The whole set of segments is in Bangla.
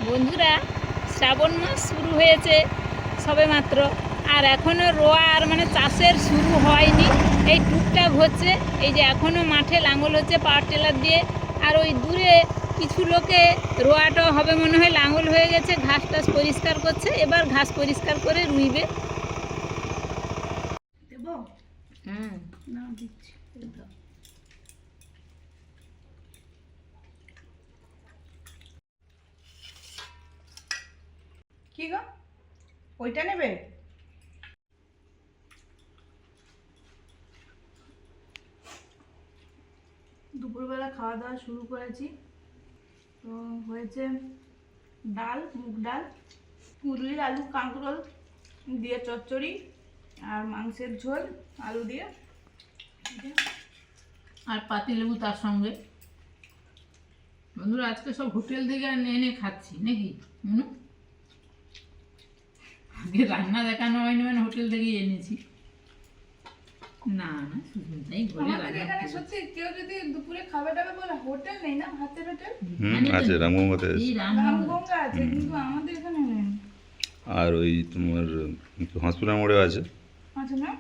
বন্ধুরা, শ্রাবণ মাস শুরু হয়েছে সবেমাত্র, আর এখনও রোয়ার চাষের শুরু হয়নি। এই টুকটাক হচ্ছে, এই যে এখনও মাঠে লাঙল হচ্ছে পাওয়ার টেলার দিয়ে, আর ওই দূরে কিছু লোকে রোয়াটা হবে মনে হয়, লাঙল হয়ে গেছে, ঘাস টাস পরিষ্কার করছে। এবার ঘাস পরিষ্কার করে রুইবে। কি গো, ওইটা নেবে? দুপুরবেলা খাওয়া দাওয়া শুরু করেছি। তো হয়েছে ডাল, মুগ ডাল, কুলুই আলু কাঁকরোল দিয়ে চচ্চড়ি, আর মাংসের ঝোল আলু দিয়ে, আর পাতিলেবু তার সঙ্গে। বন্ধুরা, আজকে সব হোটেল থেকে এনে খাচ্ছি নাকি? আগে রান্না দেখানো হয়নি, হোটেল থেকেই এনেছি। না না, সুস্মিতাই ঘরে এখানে সত্যি কেউ যদি দুপুরে খাবে টাবে বলে, হোটেল নেই না, হাতের হোটেল আছে, রামগঙ্গাতে রামগঙ্গা আছে, কিন্তু আমাদের এখানে নেই। আর ওই তোমার হসপিটাল মোড়েও আছে। আচ্ছা না,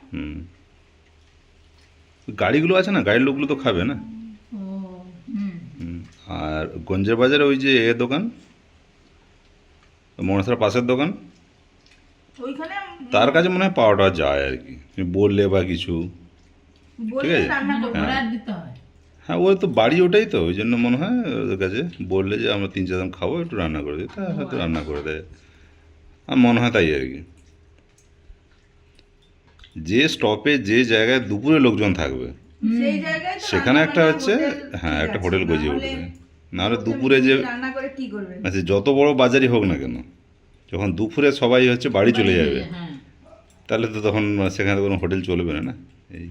গাড়িগুলো আছে না, গাড়ির লোকগুলো তো খাবে না। আর গঞ্জের বাজারে ওই যে দোকান, মনসার পাশের দোকান, ওইখানে তার কাছে মনে হয় পাওয়াটা যায় আর কি, বললে বা কিছু। ঠিক আছে, হ্যাঁ, ওই তো বাড়ি ওটাই তো, ওই জন্য মনে হয় ওদের কাছে বললে যে আমরা 3-4 জন খাবো, একটু রান্না করে দিই, তা হয়তো রান্না করে দেয়। আর মনে হয় তাই আর কি। যে স্টপে যে জায়গায় দুপুরে লোকজন থাকবে, সেই জায়গায় তো সেখানে রান্না একটা বান্না হচ্ছে, হোটেল হ্যাঁ, ঠিক একটা আছে, হোটেল গজিয়ে উঠবে। নাহলে দুপুরে যে রান্না করে কি করবে? আচ্ছা, যত বড় বাজারই হোক না কেন, যখন দুপুরে সবাই হচ্ছে বাড়ি চলে যাবে, তাহলে তো তখন সেখানে কোনো হোটেল চলবে না। এই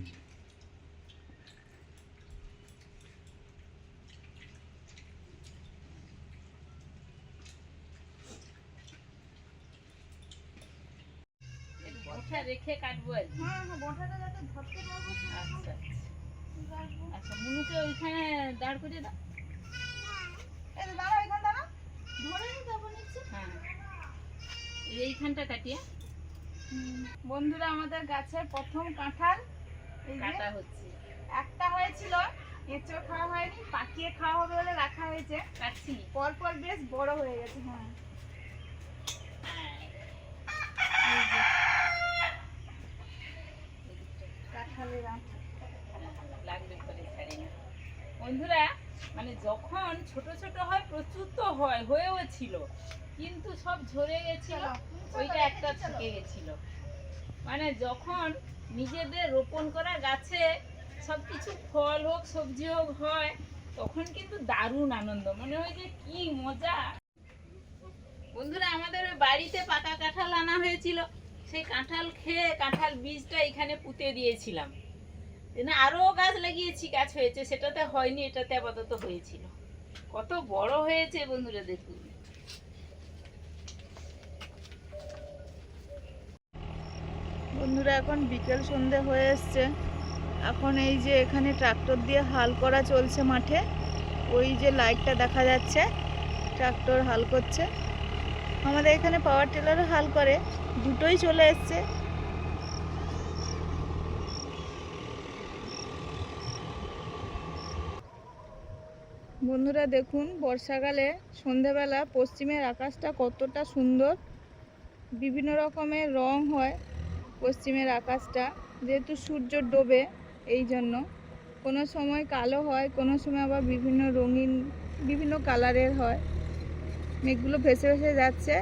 রেখে কাটবো আর কি। আচ্ছা আচ্ছা, মুনুকে ওইখানে দাঁড় করে দাও। হ্যাঁ, এইখানটা কাটিয়ে। বন্ধুরা, আমাদের গাছের প্রথম কাঁঠাল কাটা হচ্ছে। একটা হয়েছিল, এঁচড় খাওয়া হয়নি, পাকিয়ে খাওয়া হবে বলে রাখা হয়েছে। কাটছি পর পর বেশ বড় হয়ে গেছে। লাগবে করে ছাড়ি না। বন্ধুরা, যখন ছোট ছোট হয় প্রচুর তো হয়, হয়েও ছিল, কিন্তু সব ঝরে গেছিল, ওইটা একটা থেকে গেছিল। যখন নিজেদের রোপণ করা গাছে সব কিছু ফল হোক সবজি হোক হয়, তখন কিন্তু দারুণ আনন্দ, মনে হয় যে কি মজা। বন্ধুরা, আমাদের বাড়িতে পাকা কাঁঠাল আনা হয়েছিল, সেই কাঁঠাল খেয়ে কাঁঠাল বীজটা এখানে পুঁতে দিয়েছিলাম। আরো গাছ লাগিয়েছি, গাছ হয়েছে, সেটাতে হয়নি, এটাতে আপাতত হয়েছিল। কত বড় হয়েছে বন্ধুরা, দেখুন। বন্ধুরা, এখন বিকেল সন্ধে হয়ে এসছে। এখন এই যে এখানে ট্রাক্টর দিয়ে হাল করা চলছে মাঠে, ওই যে লাইটটা দেখা যাচ্ছে, ট্রাক্টর হাল করছে। আমাদের এখানে পাওয়ার টেলারও হাল করে, দুটোই চলে এসছে। বন্ধুরা দেখুন, বর্ষাকালে সন্ধেবেলা পশ্চিমের আকাশটা কতটা সুন্দর, বিভিন্ন রকমের রং হয় পশ্চিমের আকাশটা, যেহেতু সূর্য ডোবে, এই জন্য কোনো সময় কালো হয়, কোনো সময় আবার বিভিন্ন রঙিন, বিভিন্ন কালারের হয়। মেঘগুলো ভেসে ভেসে যাচ্ছে,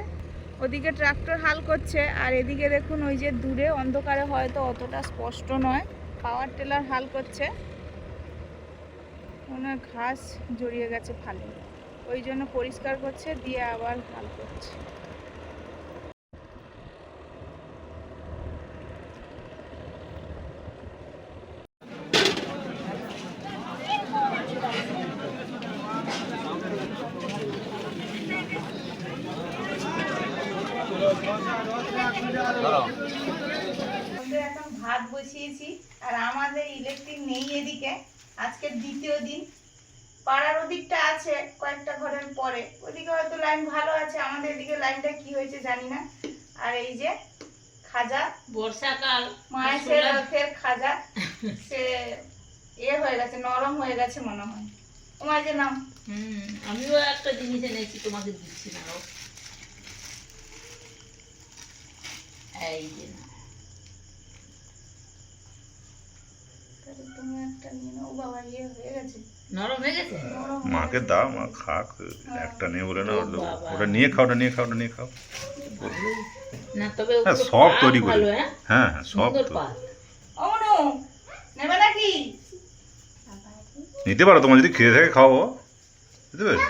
ওদিকে ট্রাক্টর হাল করছে, আর এদিকে দেখুন ওই যে দূরে অন্ধকারে হয়তো অতটা স্পষ্ট নয়, পাওয়ার টেলার হাল করছে। ওনার ঘাস জড়িয়ে গেছে ফালে, ওই জন্য পরিষ্কার করছে, দিয়ে আবার হাল করছে। এখন ভাত বসিয়েছি, আর আমাদের ইলেকট্রিক নেই এদিকে, আজকের দ্বিতীয় দিন। পাড়ার ওদিকটা আছে কয়েকটা ঘরের পরে, ওদিকে হয়তো লাইন ভালো আছে, আমাদের এদিকে লাইনটা কি হয়েছে জানি না। আর এই যে খাজা, বর্ষাকাল মায়ের সে রথের খাজা, সে হয়ে গেছে, নরম হয়ে গেছে মনে হয়। তোমার যে নাম, আমিও একটা জিনিস এনেছি, তোমাকে দিচ্ছি না। এই যে তুমি একটা নিয়ে নাও। বাবা হয়ে গেছে, নরম হয়ে গেছে। মাকে দাও, মা খাক। একটা নিয়ে বলে না, ওটা নিয়ে খাও, ওটা নিয়ে খাও, ওটা নিয়ে খাও। না তবে হ্যাঁ সব তৈরি করে, ভালো। হ্যাঁ হ্যাঁ সব সুন্দর পাত। অমনু নেবে নাকি? নিতে পারো, তোমার যদি খেয়ে থাকে খাও, বুঝতে পারছো?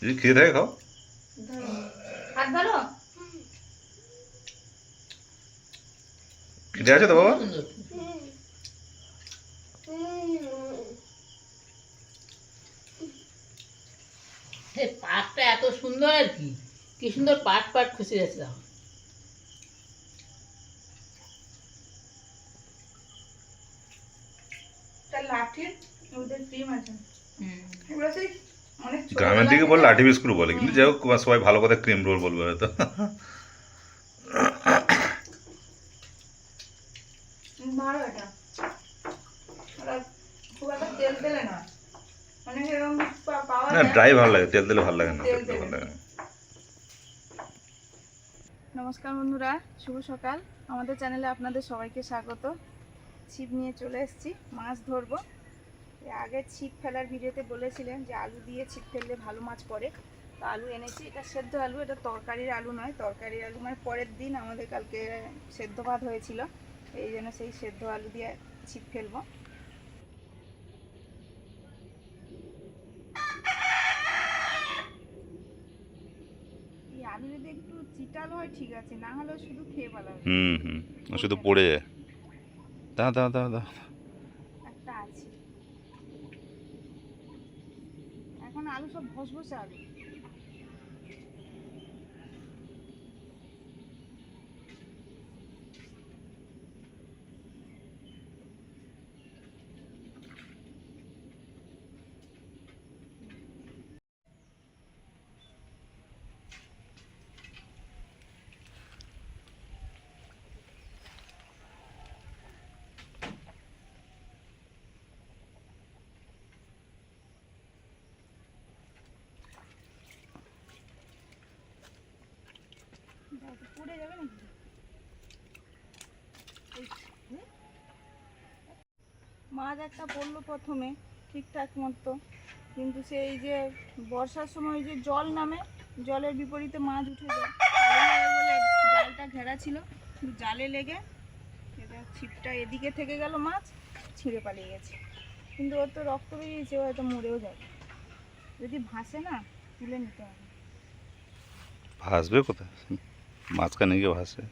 যদি খেয়ে থাকে খাও। হাত ধরো। খেতে আছে তো বাবা? সুন্দর। এই পাটটা এত সুন্দর আর কি, কি সুন্দর পাট পাট খুশি আছে। তার লাঠির ওদের ক্রিম আছে, এগুলো সেই অনেক গ্রামের দিকে বলে লাঠি বিস্কুট বলে, কিন্তু যাই হোক সবাই ভালো কথা ক্রিম রোল বলবে হয়তো। ভালো এটা, ওরা খুব একটা তেল দিলে না, মানে এরকম পাওয়া না যায়। ড্রাই ভালো লাগে, তেল দিলে ভালো লাগে না, তেল তেল দিলে দিলে ভালো লাগে না। নমস্কার বন্ধুরা, শুভ সকাল। আমাদের চ্যানেলে আপনাদের সবাইকে স্বাগত। ছিপ নিয়ে চলে এসেছি, মাছ ধরবো। আগে ছিপ ফেলার ভিডিওতে বলেছিলেন যে আলু দিয়ে ছিপ ফেললে ভালো মাছ পড়ে, তো আলু এনেছি। এটা সেদ্ধ আলু, এটা তরকারির আলু নয়। তরকারির আলু মানে পরের দিন আমাদের কালকে সেদ্ধ ভাত হয়েছিল, এই জন্য সেই সেদ্ধ আলু দিয়ে ছিপ ফেলবো। এই আলু যদি একটু চিটালো হয় ঠিক আছে, না হলেও শুধু খেয়ে ফেলা হবে। ও শুধু পড়ে যায়। দাও দাও দাও দাও। একটা আছে, এখন আলু সব ভসভসে আলু। পড়ে যাবে নাকি? মাছ একটা পড়লো প্রথমে ঠিকঠাক মতো, কিন্তু সেই যে বর্ষার সময় যে জল নামে, জলের বিপরীতে মাছ উঠে যায়। বলে জালটা ঘেরা ছিল, জালে লেগে এটা ছিপটা এদিকে থেকে গেল, মাছ ছিঁড়ে পালিয়ে গেছে। কিন্তু ওর তো রক্ত বেরিয়েছে, ও হয়তো মরেও যাবে। যদি ভাসে না, তুলে নিতে হবে। ভাসবে কোথায়, মাঝখানে গিয়ে ভাসে।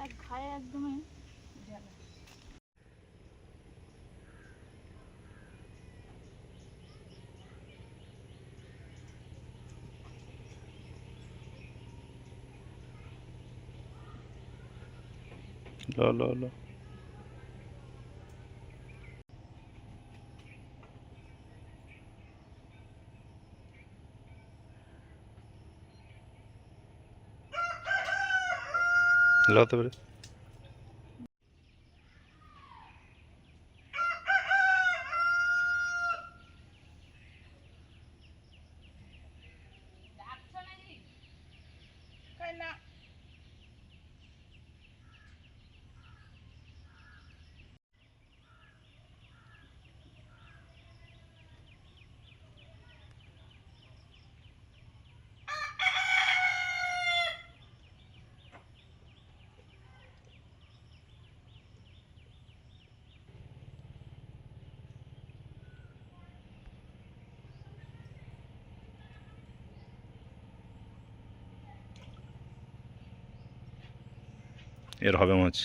এক ঘায়ে একদমই জ্বালা। লো লো লো। লাতে পারে। না, এর হবে মাছ।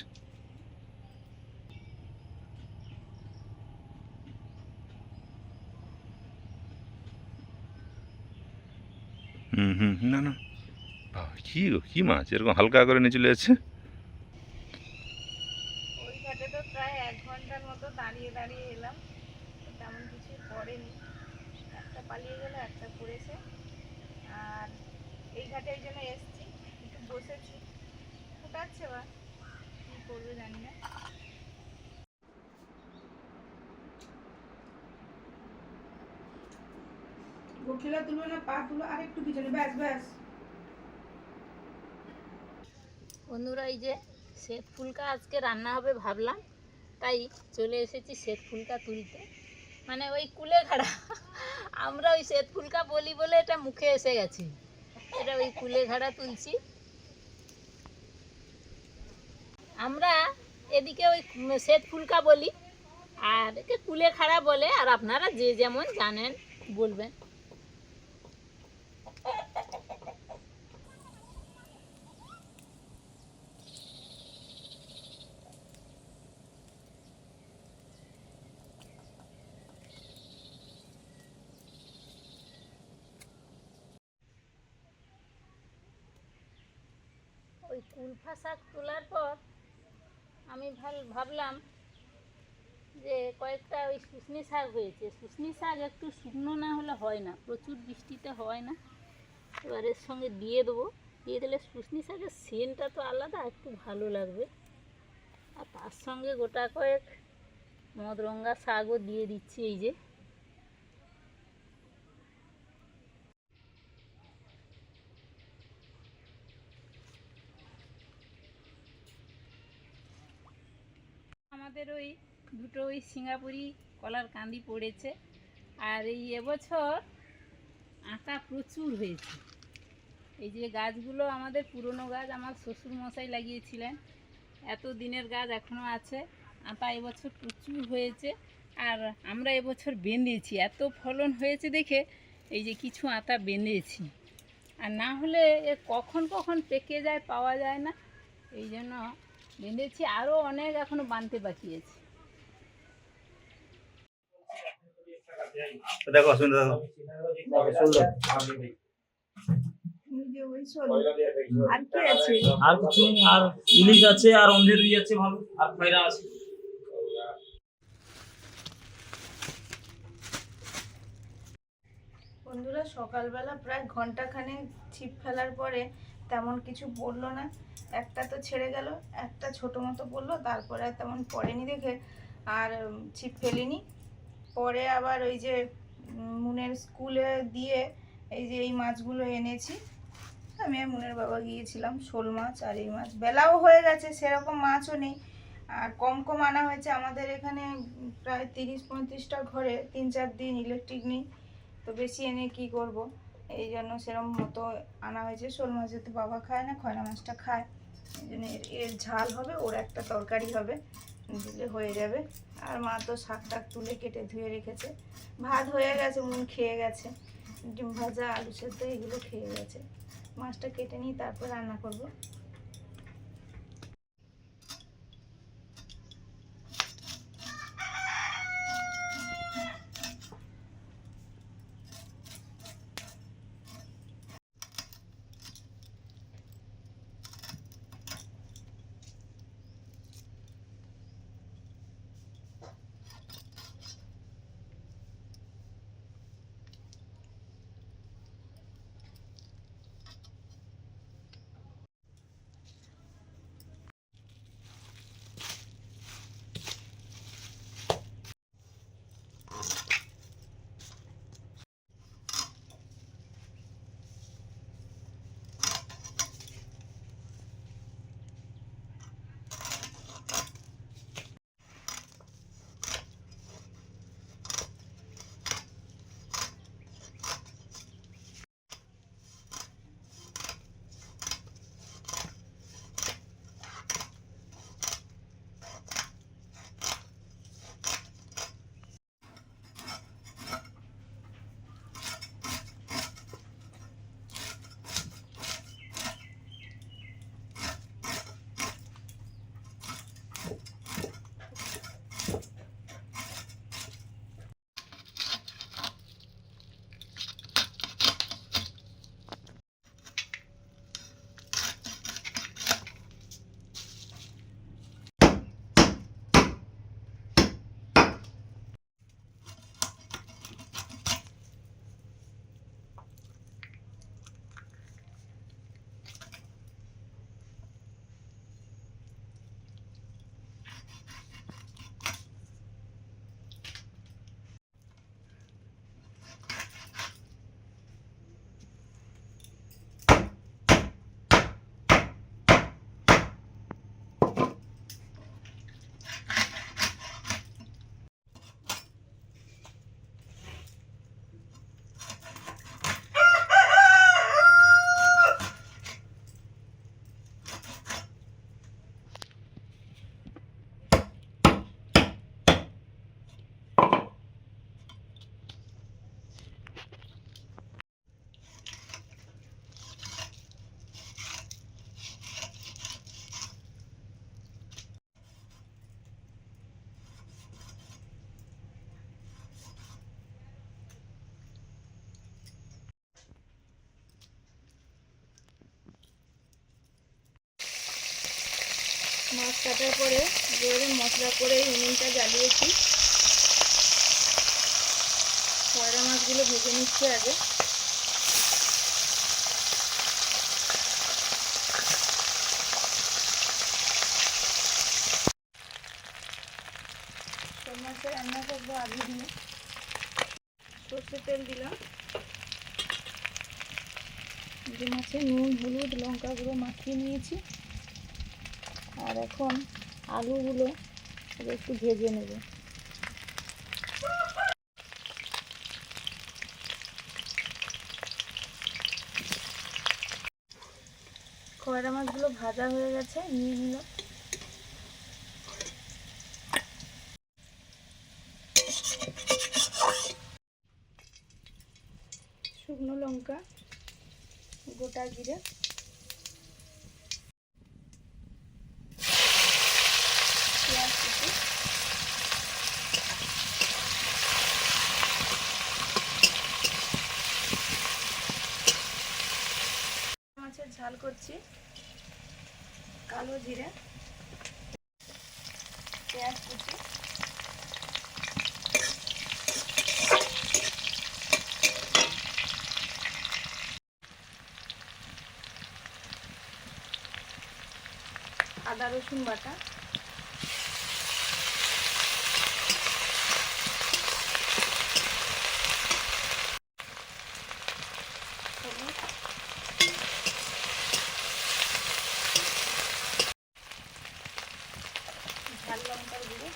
না না, বাবা, কি মাছ এরকম হালকা করে নিয়ে চলে যাচ্ছে। ওই ঘাটে তো প্রায় 1 ঘন্টার মতো দাঁড়িয়ে দাঁড়িয়ে এলাম, তো তেমন কিছুই পড়েনি। একটা পালিয়ে গেল, একটা পড়েছে। আর এই ঘাটে এই জন্য এসছি, একটু বসেছি, ফুটাচ্ছে বা কী করবে জানি না। গোখিলা তুলবে না, পা তুলো আর একটু পিছনে, ব্যাস ব্যাস। বন্ধুরা, এই যে শ্বেত ফুলকা আজকে রান্না হবে ভাবলাম, তাই চলে এসেছি শ্বেত ফুলকা তুলতে। মানে ওই কুলেখাড়া, আমরা ওই শ্বেত ফুলকা বলি বলে এটা মুখে এসে গেছে। এটা ওই কুলেখাড়া তুলছি আমরা, এদিকে ওই শ্বেত ফুলকা বলি, আর একে কুলেখাড়া বলে, আর আপনারা যে যেমন জানেন বলবেন। ওই কুলফা শাক তোলার পর আমি ভাবলাম যে কয়েকটা ওই শুশনি শাক হয়েছে। শুশনি শাক একটু শুকনো না হলে হয় না, প্রচুর বৃষ্টিতে হয় না। এবার এর সঙ্গে দিয়ে দেবো, দিয়ে দিলে শুশনি শাকের সেন্টটা তো আলাদা, একটু ভালো লাগবে। আর তার সঙ্গে গোটা কয়েক মদরঙ্গা শাকও দিয়ে দিচ্ছি। এই যে আমাদের ওই দুটো ওই সিঙ্গাপুরি কলার কাঁদি পড়েছে। আর এই এবছর আটা প্রচুর হয়েছে। এই যে গাছগুলো আমাদের পুরনো গাছ, আমার শ্বশুর মশাই লাগিয়েছিলেন, এত দিনের গাছ এখনও আছে। আটা এবছর প্রচুর হয়েছে, আর আমরা এবছর বেঁধেছি, এত ফলন হয়েছে দেখে এই যে কিছু আটা বেঁধেছি। আর না হলে এ কখন কখন পেকে যায়, পাওয়া যায় না, এই জন্য বেঁধেছি। আরও অনেক এখনও বাঁধতে বাকি আছে। দেখো অসুবিধা দেখো। এই যে ওই শোল। আর কি আছে? আর কিছু নেই, আর ইলিশ আছে, আর অন্ধের রুই আছে ভালো, আর খয়রা আছে। বন্ধুরা, সকালবেলা প্রায় ঘন্টাখানেক ছিপ ফেলার পরে তেমন কিছু পড়লো না। একটা তো ছেড়ে গেল, একটা ছোটো মতো পড়লো, তারপরে আর তেমন পড়েনি দেখে আর ছিপ ফেলিনি। পরে আবার ওই যে মুনের স্কুলে দিয়ে এই যে এই মাছগুলো এনেছি। আমি আর মুনের বাবা গিয়েছিলাম, শোল মাছ আর এই মাছ। বেলাও হয়ে গেছে, সেরকম মাছও নেই, আর কম কম আনা হয়েছে। আমাদের এখানে প্রায় 30-35টা ঘরে 3-4 দিন ইলেকট্রিক নেই, তো বেশি এনে কি করব, এই জন্য সেরকম মতো আনা হয়েছে। শোল মাছ যেহেতু বাবা খায় না, খয়রা মাছটা খায়, এই জন্য এর ঝাল হবে, ওর একটা তরকারি হবে, দিলে হয়ে যাবে। আর মা তো শাক টাক তুলে কেটে ধুয়ে রেখেছে। ভাত হয়ে গেছে, মুন খেয়ে গেছে, ডিম ভাজা, আলু সেদ্ধ এগুলো খেয়ে গেছে। মাছটা কেটে নিই, তারপর রান্না করব। কাটার পরে এবারে মশলা করে উনুনটা জ্বালিয়েছি। কয়রা মাছগুলো ভেজে নিচ্ছি আগে। শোল মাছের রান্না করবো আলু দিয়ে। সর্ষের তেল দিলাম। যে মাছে নুন হলুদ লঙ্কা গুঁড়ো মাখিয়ে নিয়েছি। আর এখন আলুগুলো একটু ভেজে নেব। কয়রা মাছগুলো ভাজা হয়ে গেছে, নিয়ে নিলাম। শুকনো লঙ্কা, গোটা জিরে, পেঁয়াজ কুচি, মাছের ঝাল করছি। কালো জিরে, পেঁয়াজ কুচি, আদা রসুন বাটা, হলুদ, ঝাল লঙ্কার গুঁড়ো,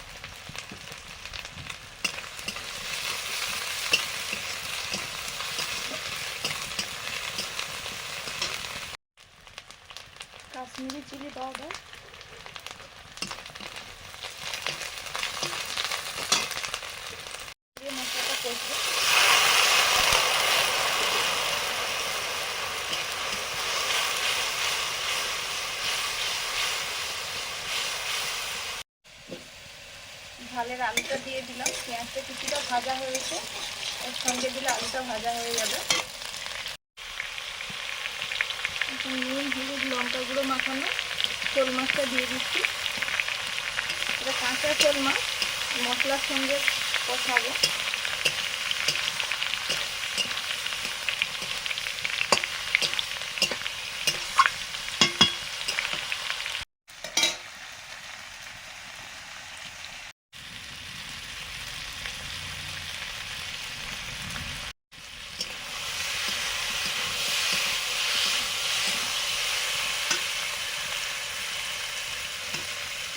কাশ্মীরি চিলি পাউডার, দিয়ে মশলাটা কষবো। ঝালের আলুটা দিয়ে দিলাম। পেঁয়াজটা কিছুটা ভাজা হয়েছে, এর সঙ্গে দিলে আলুটা ভাজা হয়ে যাবে। এখন নুন হলুদ লঙ্কা গুঁড়ো মাখানো শোল মাছটা দিয়ে দিচ্ছি। এটা কাঁচা শোল মাছ, মশলার সঙ্গে কষাবো।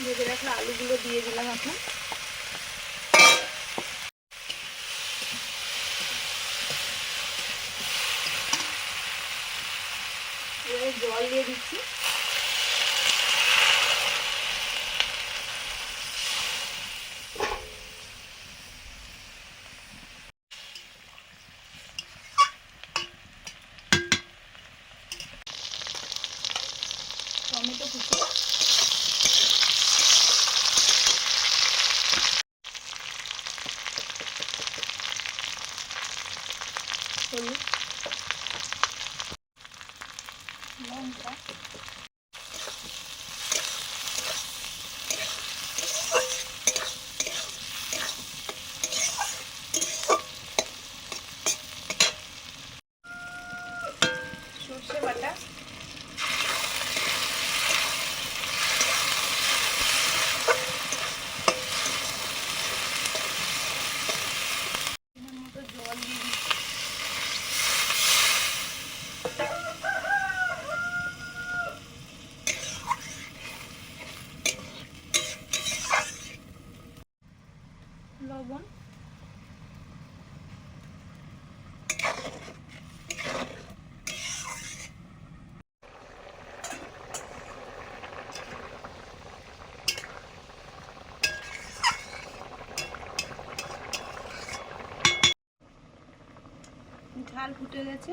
ভেজে রাখা আলুগুলো দিয়ে দিলাম এখন। এবারে জল দিয়ে দিচ্ছি। টমেটো কুচি, হলুদ, লঙ্কা, সর্ষে বাটা, মতো জল দিয়ে দিচ্ছি। লবণ, ঝাল ফুটে গেছে,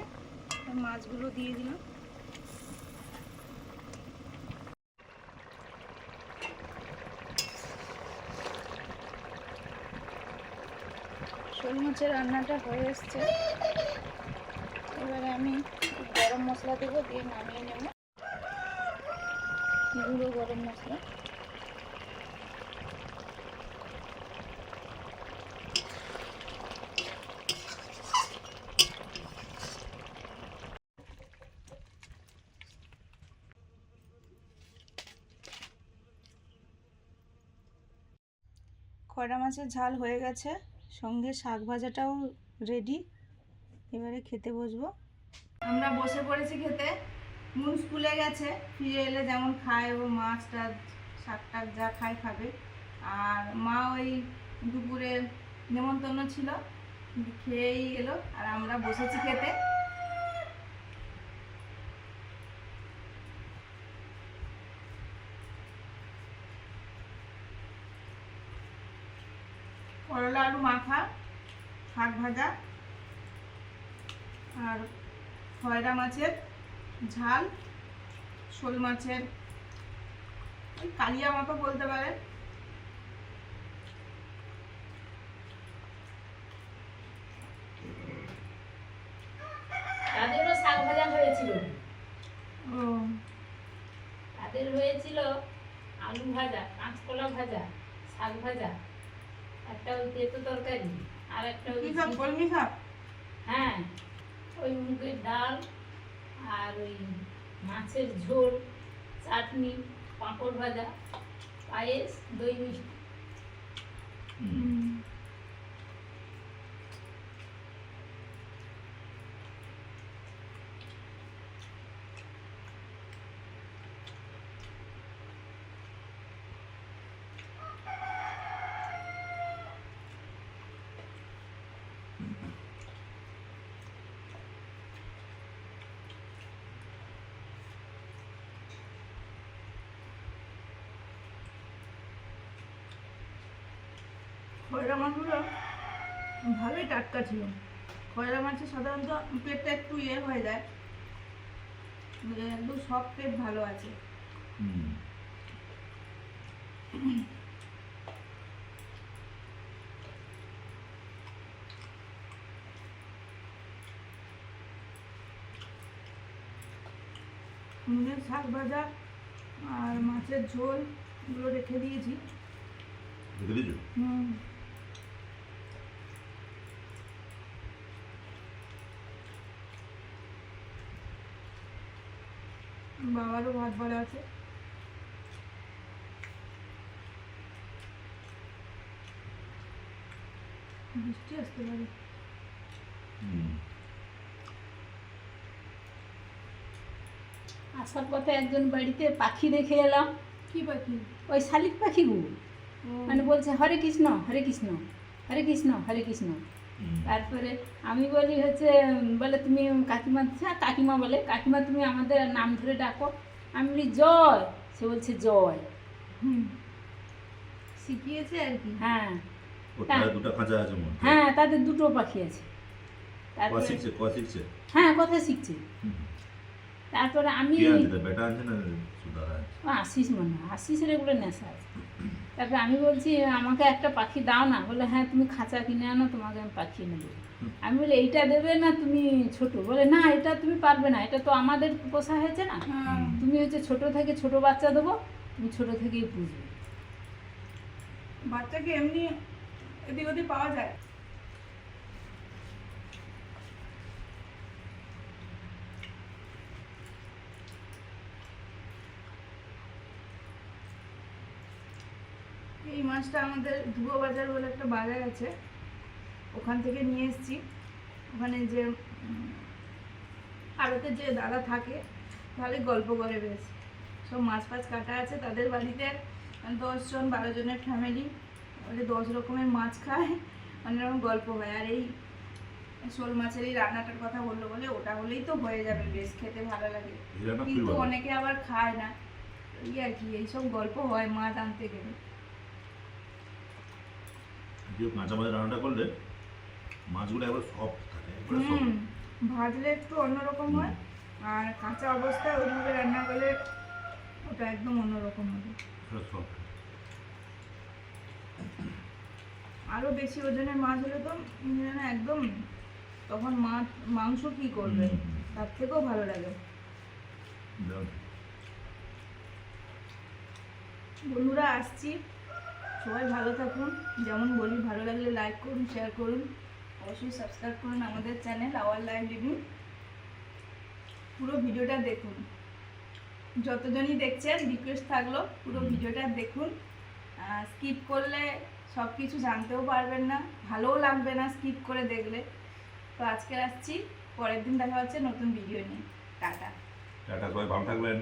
মাছগুলো দিয়ে দিলাম। শোল মাছের রান্নাটা হয়ে এসছে। এবারে আমি গরম মশলা দেবো, দিয়ে নামিয়ে নেব। গুঁড়ো গরম মশলা, খয়রা মাছের ঝাল হয়ে গেছে, সঙ্গে শাক ভাজাটাও রেডি। এবারে খেতে বসবো। আমরা বসে পড়েছি খেতে। মুন স্কুলে গেছে, ফিরে এলে যেমন খায় ও মাছ টাছ শাক টাক যা খায় খাবে। আর মা ওই দুপুরে নেমন্তন্ন ছিল, খেয়েই এলো, আর আমরা বসেছি খেতে। করলা আলু মাখা, শাক ভাজা, আর খয়রা মাছের ঝাল, শোল মাছের ওই কালিয়া মতো বলতে পারেন। তাদেরও শাক ভাজা হয়েছিল, ও তাদের হয়েছিল আলু ভাজা, কাঁচকলা ভাজা, শাক ভাজা, একটা ওই তেতো তরকারি, আর একটা ওই কি সব কলমি শাক? হ্যাঁ ওই মুগের ডাল, আর ওই মাছের ঝোল, চাটনি, পাঁপড় ভাজা, পায়েস, দই মিষ্টি। খয়রা মাছগুলো ভালোই টাটকা ছিল। খয়রা মাছের সাধারণত পেটটা একটু ইয়ে হয়ে যায়, একদম সব পেট ভালো আছে। মুগের শাক ভাজা আর মাছের ঝোল এগুলো রেখে দিয়েছি। হুম, বাবারও ভাত বলা আছে। বৃষ্টি আসতে পারে। আসার পথে একজন বাড়িতে পাখি দেখে এলাম, কি পাখি? ওই শালিক পাখিগুলো, মানে বলছে হরে কৃষ্ণ হরে কৃষ্ণ হরে কৃষ্ণ হরে কৃষ্ণ। তারপরে আমি বলি হচ্ছে, বলে তুমি কাকিমা, হ্যাঁ কাকিমা বলে, কাকিমা তুমি আমাদের নাম ধরে ডাকো। আমি বলি জয়, সে বলছে জয়। হুম, শিখিয়েছে আর কি। হ্যাঁ দুটো খাঁচা আছে মনে হয়। হ্যাঁ, তাদের দুটো পাখি আছে। কয়া তারপরে শিখছে, কয়া শিখছে। হ্যাঁ, কথা শিখছে। তারপরে আমি কি আনছে তার বেটা আনছে না সুদারা আনছে? আশিস মনে হয়, আশিসের এগুলো নেশা আছে। তারপরে আমি বলছি আমাকে একটা পাখি দাও না, বলে হ্যাঁ তুমি খাঁচা কিনে আনো, তোমাকে আমি পাখি এনে দেবো। আমি বলি এইটা দেবে না তুমি ছোট? বলে না এটা তুমি পারবে না, এটা তো আমাদের পোষা হয়েছে না, হ্যাঁ, তুমি হচ্ছে ছোট থেকে ছোট বাচ্চা দেবো, তুমি ছোট থেকেই পুষবে। বাচ্চাকে এমনি এদিক ওদিক পাওয়া যায়। এই মাছটা আমাদের ধুবো বাজার বলে একটা বাজার আছে, ওখান থেকে নিয়ে এসেছি। ওখানে যে আড়তে যে দাদা থাকে, ভালোই গল্প করে বেশ। সব মাছ ফাছ কাটা আছে তাদের বাড়িতে, 10 জন 12 জনের ফ্যামিলি, ওদের 10 রকমের মাছ খায়, অনেক রকম গল্প হয়। আর এই শোল মাছের এই রান্নাটার কথা বললো বলে, ওটা হলেই তো হয়ে যাবে, বেশ খেতে ভালো লাগে। কিন্তু অনেকে আবার খায় না, এই আর কি, এইসব গল্প হয় মাছ আনতে গেলে। কাঁচা মাছের রান্নাটা করলে মাছগুলো একবার সফট থাকে, একবার হুম, ভাজলে একটু অন্যরকম হয়, আর কাঁচা অবস্থায় ওইভাবে রান্না করলে ওটা একদম অন্যরকম হবে। সফট। আরো বেশি ওজনের মাছ হলে তো না একদম, তখন মাংস কি করবে, তার থেকেও ভালো লাগে। বন্ধুরা আসছি, সবাই ভালো থাকুন। যেমন বলি, ভালো লাগলে লাইক করুন, শেয়ার করুন, অবশ্যই সাবস্ক্রাইব করুন আমাদের চ্যানেল আওয়ার লাইফ লিভিং। পুরো ভিডিওটা দেখুন, যতজনই দেখছেন রিকোয়েস্ট থাকলো পুরো ভিডিওটা দেখুন। স্কিপ করলে সব কিছু জানতেও পারবেন না, ভালোও লাগবে না স্কিপ করে দেখলে। তো আজকে আসছি, পরের দিন দেখা হচ্ছে নতুন ভিডিও নিয়ে। টাটা। টাটা, সবাই ভালো থাকবেন।